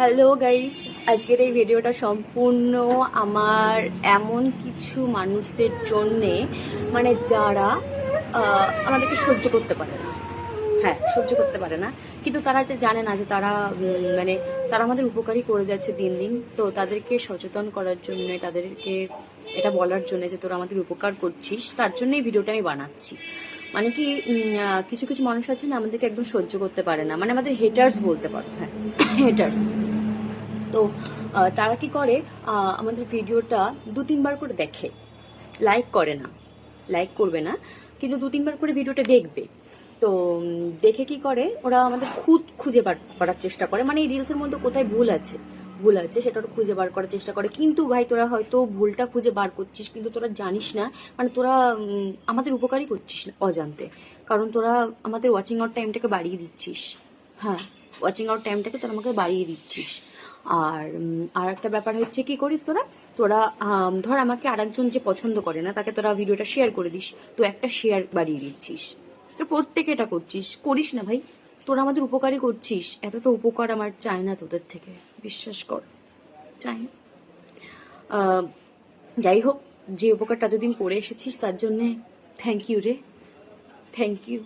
Hello guys, আজকের এই ভিডিওটা সম্পূর্ণ আমার এমন কিছু মানুষদের জন্যে, মানে যারা আমাদেরকে সহ্য করতে পারে না। হ্যাঁ, সহ্য করতে পারে না, কিন্তু তারা যে জানে না যে তারা মানে তারা আমাদের উপকারী করে যাচ্ছে দিন দিন। তো তাদেরকে সচেতন করার জন্য, তাদেরকে এটা বলার জন্য যে তোরা আমাদের উপকার করছিস, তার জন্য এই ভিডিওটা আমি বানাচ্ছি। মানে কি, কিছু কিছু মানুষ আছে না, আমাদেরকে একদম সহ্য করতে পারে না, মানে আমাদের হেটার্স বলতে পারো। হ্যাঁ, হেটার্স। তো তারা কি করে, আমাদের ভিডিওটা 2-3 বার করে দেখে, লাইক করে না, লাইক করবে না, কিন্তু 2-3 বার করে ভিডিওটা দেখবে। তো দেখে কি করে, ওরা আমাদের খুঁজে বার করার চেষ্টা করে, মানে এই রিলসের মধ্যে কোথায় ভুল আছে সেটা ওরা খুঁজে বার করার চেষ্টা করে। কিন্তু ভাই, তোরা হয়তো ভুলটা খুঁজে বার করছিস, কিন্তু তোরা জানিস না, মানে তোরা আমাদের উপকারই করছিস না অজান্তে। কারণ তোরা আমাদের ওয়াচিং আওয়ার টাইমটাকে বাড়িয়ে দিচ্ছিস। হ্যাঁ, ওয়াচিং আওয়ার টাইমটাকে তোরা আমাকে বাড়িয়ে দিচ্ছিস। আর একটা ব্যাপার হচ্ছে, কি করিস তোরা তোরা ধর আমাকে আরেকজন যে পছন্দ করে না, তাকে তোরা ভিডিওটা শেয়ার করে দিস, তো একটা শেয়ার বাড়িয়ে দিচ্ছিস। তো প্রত্যেকে এটা করছিস, করিস না ভাই। তোরা আমাদের উপকারই করছিস, এতটা উপকার আমার চাই না তোদের থেকে, বিশ্বাস কর, চাই না। যাই হোক, যে উপকারটা এতদিন করে এসেছিস তার জন্যে থ্যাংক ইউ রে, থ্যাংক ইউ।